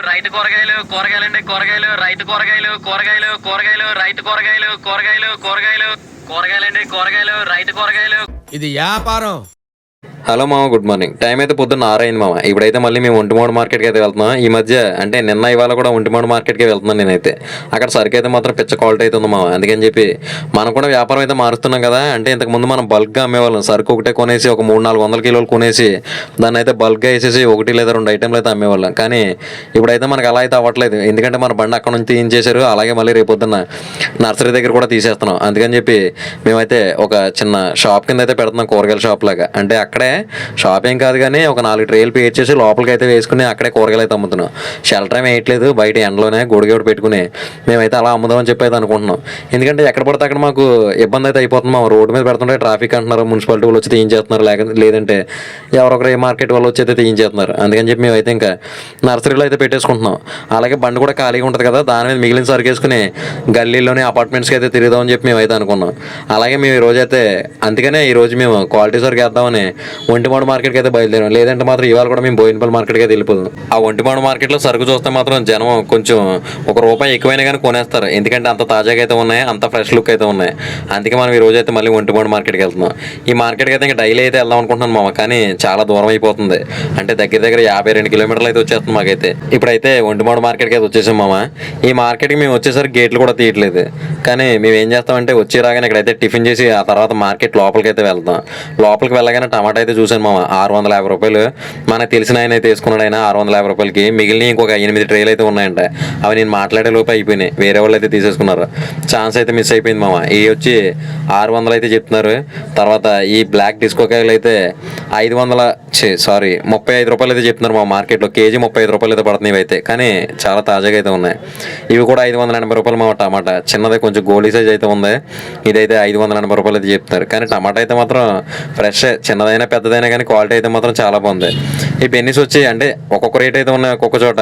రైతు కూరగాయలు కూరగాయలండి కూరగాయలు రైతు కూరగాయలు కూరగాయలు కూరగాయలు రైతు కూరగాయలు కూరగాయలు కూరగాయలు కూరగాయలండి కూరగాయలు రైతు కూరగాయలు. ఇది వ్యాపారం. హలో మామ, గుడ్ మార్నింగ్. టైం అయితే పొద్దున్న 6 అయింది మామ. ఇప్పుడైతే మళ్ళీ మేము ఒంటిమూడు మార్కెట్కి అయితే వెళ్తున్నాం. ఈ మధ్య అంటే నిన్న ఇవాళ కూడా ఒంటిమూడు మార్కెట్కి వెళ్తున్నాను నేనైతే. అక్కడ సరుకు అయితే మాత్రం పిచ్చ క్వాలిటీ అయితే ఉంది మామ. అందుకని చెప్పి మనం కూడా వ్యాపారం అయితే మారుస్తున్నాం కదా. అంటే ఇంతకుముందు మనం బల్క్గా అమ్మేవాళ్ళం. సరుకు ఒకటే కొనేసి ఒక 300-400 కిలోలు కొనేసి దాన్ని అయితే బల్క్గా వేసేసి 1 లేదా 2 ఐటెంలు అయితే అమ్మేవాళ్ళం. కానీ ఇప్పుడైతే మనకు అలా అయితే అవ్వట్లేదు. ఎందుకంటే మన బండి అక్కడ నుంచి తీయించేశారు. అలాగే మళ్ళీ రేపు పొద్దున్న నర్సరీ దగ్గర కూడా తీసేస్తున్నాం. అందుకని చెప్పి మేమైతే ఒక చిన్న షాప్ కింద అయితే పెడుతున్నాం, కూరగాయల షాప్ లాగా. అంటే అక్కడే షాప్ ఏం కాదు కానీ ఒక 4 ట్రేలు పేర్చేసి లోపలికి అయితే వేసుకుని అక్కడే కూరగాయలు అయితే అమ్ముతున్నాం. షెల్టర్ ఏం వేయట్లేదు, బయట ఎండలోనే గొడుగోడు పెట్టుకుని మేమైతే అలా అమ్ముదామని చెప్పి అయితే అనుకుంటున్నాం. ఎందుకంటే ఎక్కడ పడితే అక్కడ మాకు ఇబ్బంది అయితే అయిపోతుంది. మా రోడ్డు మీద పెడుతుంటే ట్రాఫిక్ అంటున్నారు, మున్సిపాలిటీ వాళ్ళు వచ్చి తీయించేస్తున్నారు, లేదంటే ఎవరొకరు ఏ మార్కెట్ వాళ్ళు వచ్చి అయితే తీయించేస్తున్నారు. అందుకని చెప్పి మేమైతే ఇంకా నర్సరీలో అయితే పెట్టేసుకుంటున్నాం. అలాగే బండి కూడా ఖాళీగా ఉంటుంది కదా, దాని మీద మిగిలిన సరుకు వేసుకుని గల్లీలోని అపార్ట్మెంట్స్కి అయితే తిరుగుదామని చెప్పి మేమైతే అనుకున్నాం. అలాగే మేము ఈరోజు అయితే అందుకనే ఈరోజు మేము క్వాలిటీ సరుకు వేద్దామని ఒంటిమూడు మార్కెట్కి అయితే బయలుదేరాం. లేదంటే మాత్రం ఇవాళ కూడా మేము బోయినపల్లి మార్కెట్కి అయితే వెళ్ళిపోదాం. ఆ ఒంటిమూడు మార్కెట్లో సరుకు చూస్తే మాత్రం జనం కొంచెం ₹1 ఎక్కువైనా కానీ కొనేస్తారు. ఎందుకంటే అంత తాజాగా అయితే ఉన్నాయి, అంత ఫ్రెష్ లుక్ అయితే ఉన్నాయి. అందుకే మనం ఈ రోజు అయితే మళ్ళీ ఒంటిమూడు మార్కెట్కి వెళ్తున్నాం. ఈ మార్కెట్కి అయితే ఇంకా డైలీ అయితే వెళ్దాం అనుకుంటున్నాను మామ, కానీ చాలా దూరం అయిపోతుంది. అంటే దగ్గర 52 కిలోమీటర్లు అయితే వచ్చేస్తుంది మాకైతే. ఇప్పుడైతే ఒంటిమూడు మార్కెట్కి అయితే వచ్చేసాం మామ. ఈ మార్కెట్కి మేము వచ్చేసరికి గేట్లు కూడా తీయట్లేదు. కానీ మేము ఏం చేస్తామంటే వచ్చి రాగానే ఇక్కడైతే టిఫిన్ చేసి ఆ తర్వాత మార్కెట్ లోపలికి అయితే వెళ్తాం. లోపలికి వెళ్ళగానే టమాటా అయితే చూసాను మామ, ₹650. మనకు తెలిసిన ఆయన అయితే వేసుకున్నాడు. ఆయన ₹650కి మిగిలిన ఇంకొక 8 ట్రేలు అయితే ఉన్నాయంట. అవి నేను మాట్లాడే లోపు అయిపోయినాయి, వేరే వాళ్ళు అయితే తీసేసుకున్నారు. ఛాన్స్ అయితే మిస్ అయిపోయింది మామ. ఇవి వచ్చి 600 అయితే చెప్తున్నారు. తర్వాత ఈ బ్లాక్ డిస్కోకాయలు అయితే ₹35 అయితే చెప్తున్నారు మా మార్కెట్లో. కేజీ ₹35 అయితే పడుతున్నాయి ఇవి అయితే. కానీ చాలా తాజాగా అయితే ఉన్నాయి. ఇవి కూడా ₹580 మా టమాటా. చిన్నది కొంచెం గోల్డీ సైజ్ అయితే ఉంది. ఇదైతే ₹580 అయితే చెప్తున్నారు. కానీ టమాటా అయితే మాత్రం ఫ్రెష్, చిన్నదైనా పెద్దదైనా కానీ క్వాలిటీ అయితే మాత్రం చాలా బాగుంది. ఈ బెన్నీస్ వచ్చి అంటే ఒక్కొక్క రేట్ అయితే ఉన్నాయి ఒక్కొక్క చోట.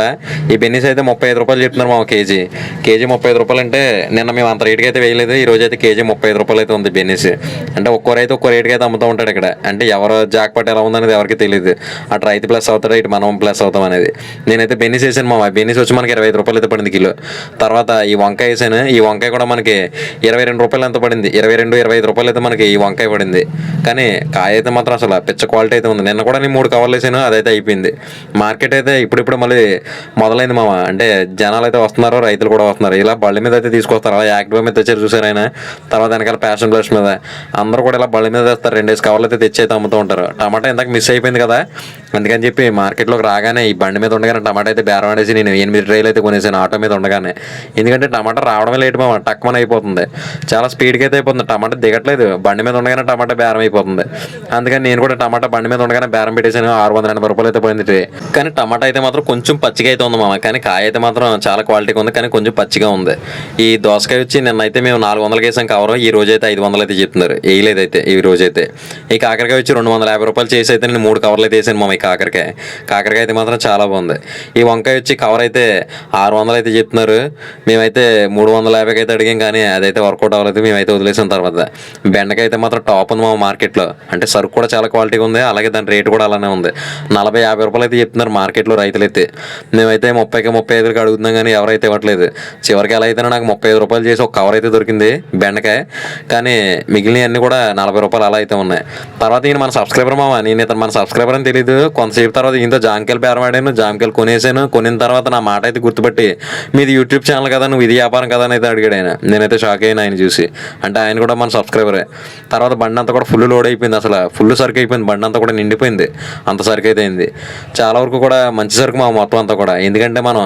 ఈ బెన్నీస్ అయితే ₹35 చెప్తున్నారు మా కేజీ ₹35 అంటే నిన్న మేము అంత రేటుకి అయితే వేయలేదు. ఈ రోజు అయితే కేజీ ₹35 అయితే ఉంది బెన్నీస్. అంటే ఒక్కో రైతు ఒక్కో రేటుకి అయితే అమ్ముతూ ఉంటాడు ఇక్కడ. అంటే ఎవరు జాక్పాట్ ఎలా ఉందనేది ఎవరికి తెలియదు. అటు రైతు ప్లస్ అవుతాడు, ఇటు మనం ప్లస్ అవుతాం అనేది. నేనైతే బెన్నీస్ వేసాను మా. బెన్నీస్ వచ్చి మనకి ₹25 అయితే పడింది కిలో. తర్వాత ఈ వంకాయ వేసాను. ఈ వంకాయ కూడా మనకి ₹22 ఎంత పడింది, ₹22-25 అయితే మనకి ఈ వంకాయ పడింది. కానీ కాయ అయితే మాత్రం అసలు పిచ్చ క్వాలిటీ అయితే ఉంది. నిన్న కూడా నేను 3 కవర్లు వేసాను, అదైతే అయిపోయింది. మార్కెట్ అయితే ఇప్పుడు మళ్ళీ మొదలైంది మామ. అంటే జనాలు అయితే వస్తున్నారు, రైతులు కూడా వస్తున్నారు. ఇలా బళ్ళ మీద అయితే తీసుకొస్తారు. అలా యాక్టివ్ మీద తెచ్చారు చూసారు ఆయన. తర్వాత వెనకాల ప్యాషన్ ప్లస్ మీద అందరూ కూడా ఇలా బళ్ళ మీద తెస్తారు. 2 కవర్లు అయితే తెచ్చి అయితే అమ్ముతూ ఉంటారు. టమాటా ఇంతకు మిస్ అయిపోయింది కదా, అందుకని చెప్పి మార్కెట్లోకి రాగానే ఈ బండి మీద ఉండగానే టమాటా అయితే బేరం ఆడేసి నేను 8 ట్రేలు అయితే కొనేసాను ఆటో మీద ఉండగానే. ఎందుకంటే టమాటా రావడమే లేట్ మామ, టక్కుమని అయిపోతుంది. చాలా స్పీడ్గా అయితే అయిపోతుంది. టమాటా దిగట్లేదు, బండి మీద ఉండగానే టమాటా బేరం అయిపోతుంది. అందుకని నేను కూడా టమాటా బండి మీద ఉండగానే బేరం పెట్టేసాను. ₹680 అయితే పోయింది ట్రే. కానీ టమాటా అయితే మాత్రం కొంచెం పచ్చిగా అయితే ఉంది మామ. కానీ కాయ అయితే మాత్రం చాలా క్వాలిటీగా ఉంది, కానీ కొంచెం పచ్చిగా ఉంది. ఈ దోసకాయ వచ్చి నిన్నైతే మేము 400 వేసాం కవర్. ఈ రోజు అయితే 500 అయితే చెప్తున్నారు. వేయలేదైతే ఈ రోజు అయితే. ఈ కాకరకాయ వచ్చి ₹250 చేసి అయితే నేను 3 కవర్లు అయితే వేసాను మామ. ఈ కాకరకాయ అయితే మాత్రం చాలా బాగుంది. ఈ వంకాయ వచ్చి కవర్ అయితే 600 అయితే చెప్తున్నారు. మేమైతే 350 అయితే అడిగాం, కానీ అదైతే వర్కౌట్ అవ్వలేదు. మేమైతే వదిలేసిన తర్వాత బెండకాయ అయితే మాత్రం టాప్ ఉంది మా మార్కెట్లో. అంటే సరుకు కూడా చాలా క్వాలిటీగా ఉంది, అలాగే దాని రేటు కూడా అలానే ఉంది. ₹40-50 అయితే చెప్తున్నారు మార్కెట్లో రైతులు అయితే. మేమైతే 30-35కి అడుగుతున్నాం, కానీ ఎవరైతే ఇవ్వట్లేదు. చివరికి ఎలా అయితేనే నాకు ₹35 చేసి ఒక కవర్ అయితే దొరికింది బెండకాయ. కానీ మిగిలిన అన్ని కూడా ₹40 అలా అయితే ఉన్నాయి. తర్వాత ఈయన మన సబ్స్క్రైబర్ మామ. నేను ఇతను మన సబ్స్క్రైబర్ అని తెలియదు. కొంతసేపు తర్వాత ఈయనతో జాంకాయలు బేరం ఆడాను, జాంకాయలు కొనేసాను. కొనిన తర్వాత నా మాట అయితే గుర్తుపట్టి మీది యూట్యూబ్ ఛానల్ కదా, నువ్వు ఇది వ్యాపారం కదా అని అయితే అడిగాడు ఆయన. నేనైతే షాక్ అయ్యాను ఆయన చూసి. అంటే ఆయన కూడా మన సబ్స్క్రైబరే. తర్వాత బండి అంతా కూడా ఫుల్ లోడ్ అయిపోయింది, అసలు ఫుల్ సరుకు అయిపోయింది. బండి అంతా కూడా నిండిపోయింది, అంత సరుకు అయితే అయింది. చాలా వరకు కూడా మంచి సరుకు మా మొత్తం అంతా కూడా. ఎందుకంటే మనం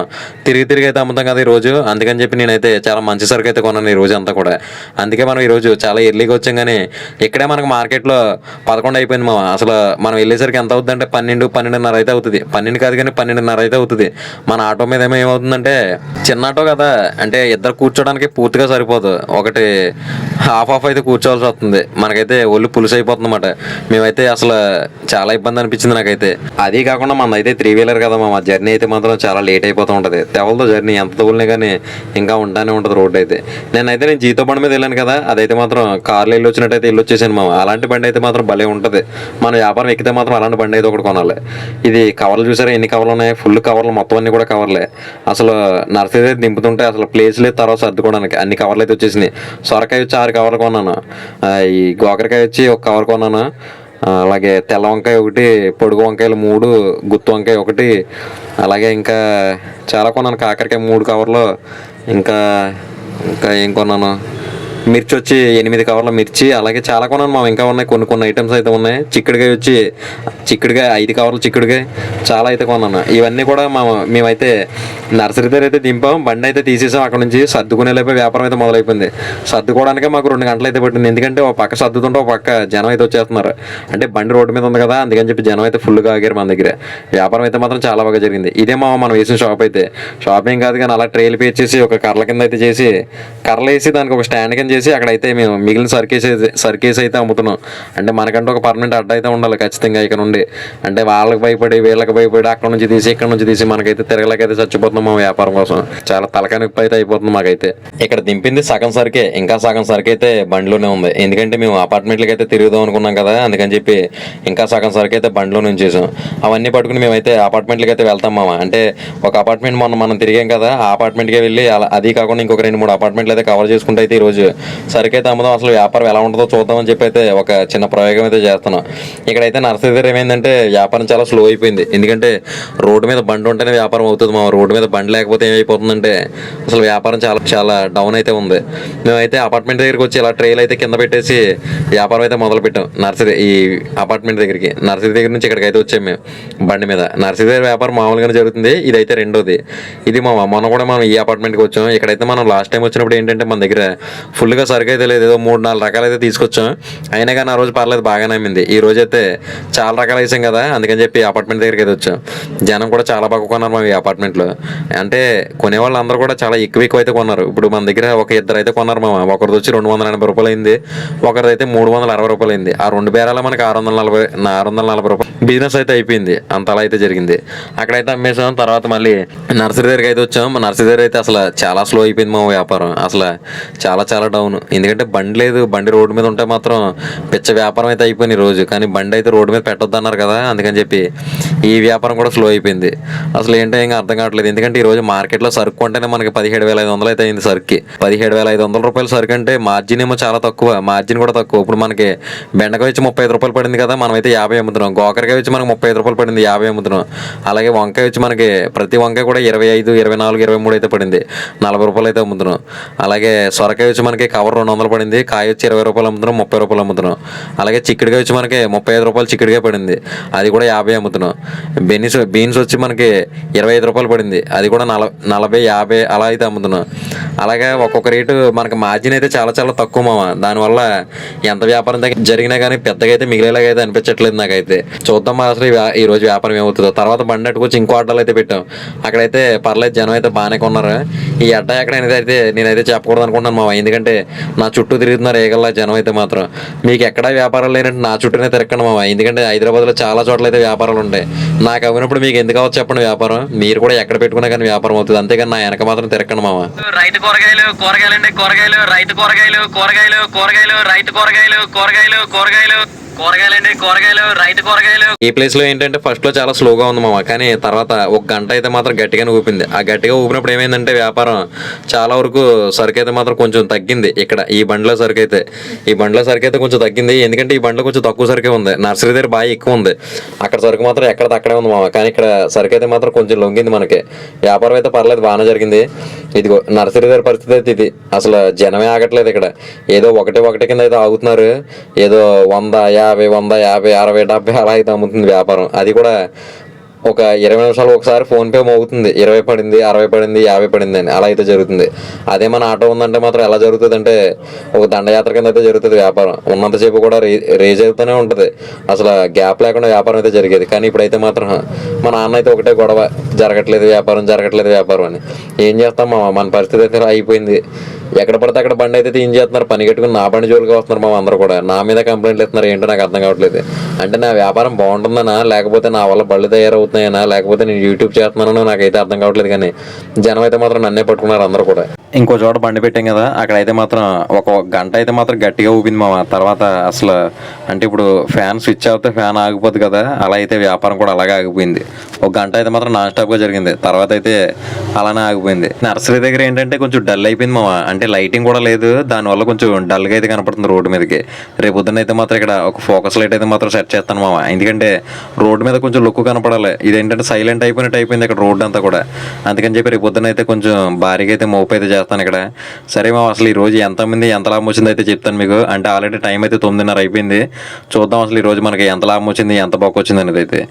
తిరిగి అయితే అమ్ముతాం కదా ఈరోజు. అందుకని చెప్పి నేనైతే చాలా మంచి సరుకు అయితే కొన్నాను ఈ రోజు అంతా కూడా. అందుకే మనం ఈరోజు చాలా ఎర్లీగా వచ్చాం. కానీ ఇక్కడే మనకు మార్కెట్లో 11 అయిపోయింది మా. అసలు మనం వెళ్ళేసరికి ఎంత అవుతుంది అంటే 12-12:30 అయితే అవుతుంది. 12 కాదు కానీ 12:30 అయితే అవుతుంది. మన ఆటో మీద ఏమవుతుందంటే చిన్న ఆటో కదా, అంటే ఇద్దరు కూర్చోడానికి పూర్తిగా సరిపోదు. ఒకటి హాఫ్ అయితే కూర్చోవాల్సి వస్తుంది. మనకైతే ఒళ్ళు పులుసు అయిపోతుంది అన్నమాట. మేమైతే అసలు చాలా ఇబ్బంది అనిపించింది నాకైతే. అది కాకుండా మనదైతే 3 వీలర్ కదా మా జర్నీ అయితే మాత్రం చాలా లేట్ అయిపోతూ ఉంటుంది. తెవలతో జర్నీ ఎంత తగులినా కానీ ఇంకా ఉంటానే ఉంటుంది రోడ్డు అయితే. నేను జీతో బండి మీద వెళ్ళాను కదా, అదైతే మాత్రం కార్లో వెళ్ళి వచ్చినట్టయితే వెళ్ళి వచ్చేసాను మామ. అలాంటి బండి అయితే మాత్రం భలే ఉంటుంది. మన వ్యాపారం ఎక్కితే మాత్రం అలాంటి బండి అయితే ఒకటి కొనాలి. కొనాలి. ఇది కవర్లు చూసారా ఎన్ని కవర్లు ఉన్నాయి, ఫుల్ కవర్లు మొత్తం అన్ని కూడా కవర్లే. అసలు నర్సరీ దింపుతుంటే అసలు ప్లేస్ లేదు తర్వాత సర్దుకోవడానికి, అన్ని కవర్లు అయితే వచ్చేసినాయి. సొరకాయ వచ్చి 6 కవర్లు కొన్నాను, ఈ గోకరకాయ వచ్చి 1 కవర్ కొన్నాను, అలాగే తెల్ల వంకాయ 1, పొడుగు వంకాయలు 3, గుత్తి వంకాయ 1, అలాగే ఇంకా చాలా కొన్నాను. కాకరకాయ 3 కవర్లు, ఇంకా ఇంకా ఏం కొన్నాను, మిర్చి వచ్చి 8 కవర్ల మిర్చి, అలాగే చాలా కొన్నాను మా. ఇంకా ఉన్నాయి కొన్ని ఐటమ్స్ అయితే ఉన్నాయి. చిక్కుడుకాయ వచ్చి 5 కవర్లు చిక్కుడుకాయ, చాలా అయితే కొన్నాను. ఇవన్నీ కూడా మేమైతే నర్సరీ దగ్గర అయితే దింపాం, బండి అయితే తీసేసాం. అక్కడ నుంచి సర్దుకునేలేపై వ్యాపారం అయితే మొదలైపోయింది. సర్దుకోవడానికే మాకు 2 గంటలు అయితే పట్టింది. ఎందుకంటే ఒక పక్క సర్దుతుంటే ఒక పక్క జనం అయితే వచ్చేస్తున్నారు. అంటే బండి రోడ్డు మీద ఉంది కదా, అందుకని చెప్పి జనం అయితే ఫుల్గా ఆగారు మన దగ్గర. వ్యాపారం అయితే మాత్రం చాలా బాగా జరిగింది. ఇదే మనం వేసిన షాప్ అయితే. షాపింగ్ కాదు కానీ అలా ట్రైల్ పేర్చేసి ఒక కర్రల కింద అయితే చేసి, కర్రలు వేసి దానికి ఒక స్టాండ్ కింద చేసి అక్కడైతే మేము మిగిలిన సర్కేస్ అయితే అమ్ముతున్నాం. అంటే మనకంటే ఒక పర్మనెంట్ అడ్డ అయితే ఉండాలి ఖచ్చితంగా ఇక్కడ నుండి. అంటే వాళ్ళకి భయపడి వీళ్ళకి భయపడి అక్కడ నుంచి తీసి ఇక్కడ నుంచి తీసి మనకైతే తిరగలేకైతే చచ్చిపోతున్నాం మా వ్యాపారం కోసం. చాలా తలకాయ నొప్పి అయితే అయిపోతుంది మాకైతే. ఇక్కడ దింపింది సగం సరికే, ఇంకా సగం సరికి అయితే బండిలోనే ఉంది. ఎందుకంటే మేము అపార్ట్మెంట్లకి అయితే తిరుగుదాం అనుకున్నాం కదా, అందుకని చెప్పి ఇంకా సగం సరికి అయితే బండిలోనే ఉంచేసాం. అవన్నీ పట్టుకుని మేమైతే అపార్ట్మెంట్లకి అయితే వెళ్తాం మామ. అంటే ఒక అపార్ట్మెంట్ మనం తిరిగాం కదా, ఆ అపార్ట్మెంట్కి వెళ్ళి అది కాకుండా ఇంకొక 2-3 అపార్ట్మెంట్లు అయితే కవర్ చేసుకుంటే అయితే ఈరోజు సరికైతే అమ్ముదాం, అసలు వ్యాపారం ఎలా ఉంటుందో చూద్దామని చెప్పి అయితే ఒక చిన్న ప్రయోగం అయితే చేస్తున్నాం. ఇక్కడైతే నర్సరీ దగ్గర ఏమైందంటే వ్యాపారం చాలా స్లో అయిపోయింది. ఎందుకంటే రోడ్డు మీద బండి ఉంటేనే వ్యాపారం అవుతుంది మా. రోడ్డు మీద బండి లేకపోతే ఏమైపోతుందంటే అసలు వ్యాపారం చాలా చాలా డౌన్ అయితే ఉంది. మేమైతే అపార్ట్మెంట్ దగ్గరికి వచ్చి ఇలా ట్రైల్ అయితే కింద పెట్టేసి వ్యాపారం అయితే మొదలు పెట్టాం. ఈ అపార్ట్మెంట్ దగ్గరికి, నర్సరీ దగ్గర నుంచి ఇక్కడికైతే వచ్చాం మేము బండి మీద. నర్సరీ దగ్గర వ్యాపారం మామూలుగానే జరుగుతుంది, ఇదైతే రెండోది. ఇది మొన్న కూడా మనం ఈ అపార్ట్మెంట్కి వచ్చాం. ఇక్కడైతే మనం లాస్ట్ టైం వచ్చినప్పుడు ఏంటంటే మన దగ్గర ఫుల్గా సరుకు అయితే లేదు, ఏదో 3-4 రకాలు అయితే తీసుకొచ్చాం. అయినా కానీ ఆ రోజు పర్లేదు, బాగానే అమ్మింది. ఈ రోజు అయితే చాలా రకాలు వేసాం కదా, అందుకని చెప్పి అపార్ట్మెంట్ దగ్గరికి అయితే వచ్చాం. జనం కూడా చాలా బాగా కొన్నారు మా ఈ అపార్ట్మెంట్లో. అంటే కొనేవాళ్ళు అందరూ కూడా చాలా ఎక్కువ అయితే కొన్నారు. ఇప్పుడు మన దగ్గర ఒక 2 అయితే కొన్నారు మామ. ఒకరిది వచ్చి 280 రూపాయలు అయింది, ఒకరిది అయితే 360 రూపాయలు అయింది. ఆ 2 బేరాల మనకి 640 రూపాయలు బిజినెస్ అయితే అయిపోయింది. అంత అలా అయితే జరిగింది. అక్కడైతే అమ్మేసాం. తర్వాత మళ్ళీ నర్సరీ దగ్గరికి అయితే వచ్చాం. నర్సరీ దగ్గర అయితే అసలు చాలా స్లో అయిపోయింది మా వ్యాపారం. అసలు చాలా చాలా డౌన్. ఎందుకంటే బండి లేదు, బండి రోడ్డు మీద ఉంటే మాత్రం పిచ్చ వ్యాపారం అయితే అయిపోయింది ఈ రోజు. కానీ బండి అయితే రోడ్డు మీద పెట్టొద్దు అన్నారు కదా, అందుకని చెప్పి ఈ వ్యాపారం కూడా స్లో అయిపోయింది. అసలు ఏంటో ఇంకా అర్థం కావట్లేదు. ఎందుకంటే ఈ రోజు మార్కెట్లో సరుకు కొంటేనే మనకి 17,500 అయితే అయింది సరుకుకి. 17,500 రూపాయల సరుకు అంటే మార్జిన్ ఏమో చాలా తక్కువ, మార్జిన్ కూడా తక్కువ. ఇప్పుడు మనకి బెండకాయ వచ్చి 35 రూపాయలు పడింది కదా, మనం అయితే 50 అమ్ముతున్నాం. గోకరకాయ వచ్చి మనకి 35 రూపాయలు పడింది, 50 అమ్ముతున్నాం. అలాగే వంకాయ వచ్చి మనకి ప్రతి వంకాయ కూడా 25, 24, 23 అయితే పడింది, 40 రూపాయలు అయితే అమ్ముతున్నాం. అలాగే సొరకాయ వచ్చి మనకి కవర్ 200 పడింది, కాయ వచ్చి 20 రూపాయలు అమ్ముతున్నాం, 30 రూపాయలు అమ్ముతున్నాం. అలాగే చిక్కుడుకాయ వచ్చి మనకి 35 రూపాయలు చిక్కుడుకాయ పడింది, అది కూడా 50 అమ్ముతున్నాం. బీన్స్ వచ్చి మనకి 25 రూపాయలు పడింది, అది కూడా 40, 50 అలా అయితే అమ్ముతున్నాం. అలాగే ఒక్కొక్క రేటు మనకి మార్జిన్ అయితే చాలా చాలా తక్కువ మామ. దానివల్ల ఎంత వ్యాపారం జరిగినా కానీ పెద్దగా అయితే మిగిలేలాగా అయితే అనిపించట్లేదు నాకైతే. చూద్దాం అసలు ఈ రోజు వ్యాపారం ఏమవుతుందో. తర్వాత బండి అట్టుకొచ్చి ఇంకో అడ్డాలు అయితే పెట్టాం. అక్కడైతే పర్లేదు, జనం అయితే బాగానే కొన్నారు. ఈ అడ్డా ఎక్కడైనా అయితే నేనైతే చెప్పకూడదు అనుకుంటున్నాను మామ. ఎందుకంటే నా చుట్టూ తిరుగుతున్నారు ఏగల్లా జనం అయితే మాత్రం. మీకు ఎక్కడా వ్యాపారాలు లేనట్టు నా చుట్టూనే తిరగండి మామ. ఎందుకంటే హైదరాబాద్లో చాలా చోట్ల అయితే వ్యాపారాలు ఉంటాయి. నాకు అవినప్పుడు మీకు ఎందుకు అవచ్చు చెప్పండి వ్యాపారం. మీరు కూడా ఎక్కడ పెట్టుకున్నా కానీ వ్యాపారం అవుతుంది. అంతేగాని నా వెనక మాత్రం తిరగండి మామ. రైతు కూరగాయలు, కూరగాయలండి కూరగాయలు, రైతు కూరగాయలు, కూరగాయలు, కూరగాయలు, రైతు కూరగాయలు, కూరగాయలు, కూరగాయలు, కూరగాయలండి కూరగాయలు, రైతు కూరగాయలు. ఈ ప్లేస్ లో ఏంటంటే ఫస్ట్ లో చాలా స్లోగా ఉంది మామ. కానీ తర్వాత 1 గంట అయితే మాత్రం గట్టిగానే ఊపింది. ఆ గట్టిగా ఊపినప్పుడు ఏమైందంటే వ్యాపారం చాలా వరకు సరుకు అయితే మాత్రం కొంచెం తగ్గింది. ఇక్కడ ఈ బండిలో సరుకు అయితే కొంచెం తగ్గింది. ఎందుకంటే ఈ బండిలో కొంచెం తక్కువ సరుకే ఉంది. నర్సరీ దగ్గర బాగా ఎక్కువ ఉంది. అక్కడ సరుకు మాత్రం ఎక్కడ అక్కడే ఉంది మామ. కానీ ఇక్కడ సరుకు అయితే మాత్రం కొంచెం లొంగింది మనకి. వ్యాపారం అయితే పర్లేదు, బాగానే జరిగింది. ఇదిగో నర్సరీ దగ్గర పరిస్థితి అయితే ఇది. అసలు జనమే ఆగట్లేదు ఇక్కడ. ఏదో ఒకటి కింద అయితే ఆగుతున్నారు. ఏదో 100, 50, 100, 50, 60, 70 అలా అయితే అమ్ముతుంది వ్యాపారం. అది కూడా ఒక 20 నిమిషాలు ఒకసారి ఫోన్పే మోగుతుంది. 20 పడింది, 60 పడింది, 50 పడింది అని అలా అయితే జరుగుతుంది. అదే మన ఆటో ఉందంటే మాత్రం ఎలా జరుగుతుంది అంటే ఒక దండయాత్ర కింద అయితే జరుగుతుంది వ్యాపారం. ఉన్నంతసేపు కూడా రేజ్ అవుతూనే ఉంటుంది. అసలు గ్యాప్ లేకుండా వ్యాపారం అయితే జరిగేది. కానీ ఇప్పుడైతే మాత్రం మా నాన్న అయితే ఒకటే గొడవ, జరగట్లేదు వ్యాపారం అని. ఏం చేస్తాం మన పరిస్థితి అయితే అయిపోయింది. ఎక్కడ పడితే అక్కడ బండి అయితే తీన్ చేస్తున్నారు. పని కట్టుకుని నా బండి జోలికి వస్తున్నారు మా అందరూ కూడా. నా మీద కంప్లైంట్లు ఇస్తున్నారు. ఏంటో నాకు అర్థం కావట్లేదు. అంటే నా వ్యాపారం బాగుంటుందనా, లేకపోతే నా వల్ల బళ్ళు తయారవుతున్నాయనా, లేకపోతే నేను యూట్యూబ్ చేస్తున్నానో నాకైతే అర్థం కావట్లేదు. కానీ జనం అయితే మాత్రం నన్నే పట్టుకున్నారు అందరూ కూడా. ఇంకో చోట బండి పెట్టాం కదా, అక్కడైతే మాత్రం ఒక గంట అయితే మాత్రం గట్టిగా ఊపింది మామ. తర్వాత అసలు అంటే ఇప్పుడు ఫ్యాన్ స్విచ్ అవుతే ఫ్యాన్ ఆగిపోద్ది కదా, అలా అయితే వ్యాపారం కూడా అలాగే ఆగిపోయింది. ఒక గంట అయితే మాత్రం నాన్ స్టాప్గా జరిగింది. తర్వాత అయితే అలానే ఆగిపోయింది. నర్సరీ దగ్గర ఏంటంటే కొంచెం డల్ అయిపోయింది మామ. అంటే లైటింగ్ కూడా లేదు, దానివల్ల కొంచెం డల్గా అయితే కనపడుతుంది రోడ్డు మీదకి. రేపు పొద్దున్న అయితే మాత్రం ఇక్కడ ఒక ఫోకస్ లైట్ అయితే మాత్రం సెట్ చేస్తాను మామ. ఎందుకంటే రోడ్డు మీద కొంచెం లుక్ కనపడాలి. ఇదేంటంటే సైలెంట్ అయిపోయినట్టు అయిపోయింది ఇక్కడ రోడ్డు అంతా కూడా. అందుకని చెప్పి రేపు పొద్దున్న అయితే కొంచెం భారీగా అయితే మోపు అయితే చేస్తాను ఇక్కడ. సరే మామ, అసలు ఈ రోజు ఎంతమంది ఎంత లాభం వచ్చింది అయితే చెప్తాను మీకు. అంటే ఆల్రెడీ టైం అయితే 9:30 అయిపోయింది. చూద్దాం అసలు ఈ రోజు మనకి ఎంత లాభం వచ్చింది, ఎంత బాగా వచ్చింది అనేది అయితే.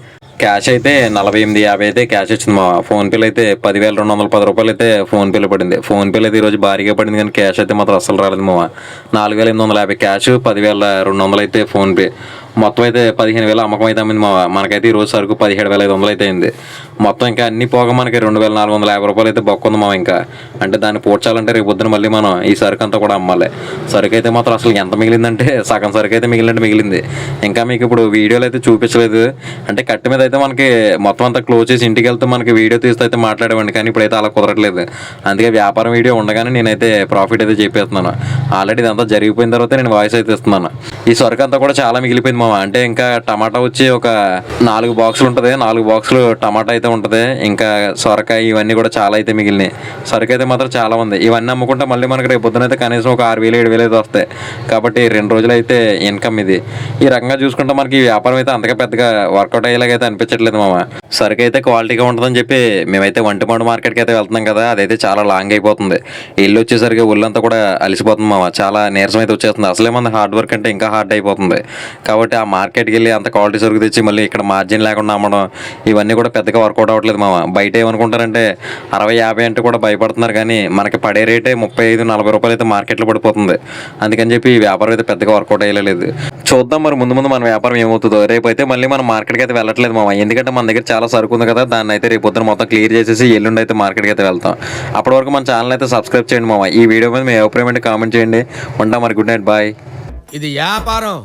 క్యాష్ అయితే 48,50 అయితే క్యాష్ వచ్చింది మా. ఫోన్పేలో అయితే 10,210 రూపాయలు అయితే ఫోన్పేలో పడింది. ఫోన్పేలో అయితే ఈరోజు భారీగా పడింది, కానీ క్యాష్ అయితే మాత్రం అస్సలు రాలేదు మా. 4,850 క్యాష్, 10,200 అయితే ఫోన్పే. మొత్తం అయితే 15,000 అమ్మకం అయితే అమ్మింది మా. మనకైతే ఈరోజు సరుకు 17,500 అయితే అయింది మొత్తం. ఇంకా అన్ని పోగా మనకి 2,450 రూపాయలు అయితే బొక్క ఉంది మా. ఇంకా అంటే దాన్ని పూడ్చాలంటే రేపు పొద్దున మళ్ళీ మనం ఈ సరుకు అంతా కూడా అమ్మాలి. సరుకు అయితే మాత్రం అసలు ఎంత మిగిలిందంటే సగం సరుకు అయితే మిగిలింది. ఇంకా మీకు ఇప్పుడు వీడియోలు అయితే చూపించలేదు. అంటే కట్టు మీద అయితే మనకి మొత్తం అంతా క్లోజ్ చేసి ఇంటికి వెళ్తే మనకి వీడియో తీస్తే అయితే మాట్లాడేవాడిని, కానీ ఇప్పుడైతే అలా కుదరట్లేదు. అందుకే వ్యాపారం వీడియో ఉండగానే నేనైతే ప్రాఫిట్ అయితే చెప్పేస్తున్నాను. ఆల్రెడీ ఇదంతా జరిగిపోయిన తర్వాత నేను వాయిస్ అయితే ఇస్తున్నాను. ఈ సరుకు అంతా కూడా చాలా మిగిలిపోయింది మామ. అంటే ఇంకా టమాటా వచ్చి ఒక 4 బాక్సులు ఉంటుంది, 4 బాక్సులు టమాటా అయితే ఉంటుంది. ఇంకా సొరకాయ ఇవన్నీ కూడా చాలా అయితే మిగిలినాయి. సరుకు అయితే మాత్రం చాలా ఉంది. ఇవన్నీ అమ్ముకుంటే మళ్ళీ మనకి రేపు పొద్దున అయితే కనీసం ఒక 6,000-7,000 అయితే వస్తాయి. కాబట్టి 2 రోజులు అయితే ఇన్కమ్ ఇది. ఈ రకంగా చూసుకుంటే మనకి ఈ వ్యాపారం అయితే అంతగా పెద్దగా వర్కౌట్ అయ్యేలాగైతే అనిపించట్లేదు మామ. సరుకు అయితే క్వాలిటీగా ఉంటుందని చెప్పి మేమైతే వంటిమాడు మార్కెట్కి అయితే వెళ్తున్నాం కదా, అదైతే చాలా లాంగ్ అయిపోతుంది. ఇల్లు వచ్చేసరికి ఒళ్ళంతా కూడా అలిసిపోతుంది మామ. చాలా నీరసం అయితే వచ్చేస్తుంది. అసలే మన హార్డ్ వర్క్ అంటే ఇంకా హార్డ్ అయిపోతుంది. కాబట్టి ఆ మార్కెట్కి వెళ్ళి అంత క్వాలిటీ సరుకు తెచ్చి మళ్ళీ ఇక్కడ మార్జిన్ లేకుండా అమ్మడం ఇవన్నీ కూడా పెద్దగా వర్కౌట్ అవ్వట్లేదు మామ. బయట ఏమనుకుంటారంటే 60-50 అంటే కూడా భయపడుతున్నారు, కానీ మనకి పడే రేటే 35-40 రూపాయలు అయితే మార్కెట్లో పడిపోతుంది. అందుకని చెప్పి ఈ వ్యాపారం అయితే పెద్దగా వర్కౌట్ అయ్యలేదు. చూద్దాం మరి ముందు మన వ్యాపారం ఏమవుతుందో. రేపు అయితే మళ్ళీ మనం మార్కెట్కి అయితే వెళ్ళట్లేదు మామ. ఎందుకంటే మన దగ్గర చాలా సరుకు ఉంది కదా, దాన్ని అయితే రేపు పొద్దున మొత్తం క్లియర్ చేసేసి ఎల్లుండి అయితే మార్కెట్కి అయితే వెళ్తాం. అప్పటి వరకు మన ఛానల్ అయితే సబ్స్క్రైబ్ చేయండి మామ. ఈ వీడియో మీద మీ అభిప్రాయం అంటే కామెంట్ చేయండి. ఉంటాం మరి. Good night, bye. ఇది వ్యాపారం.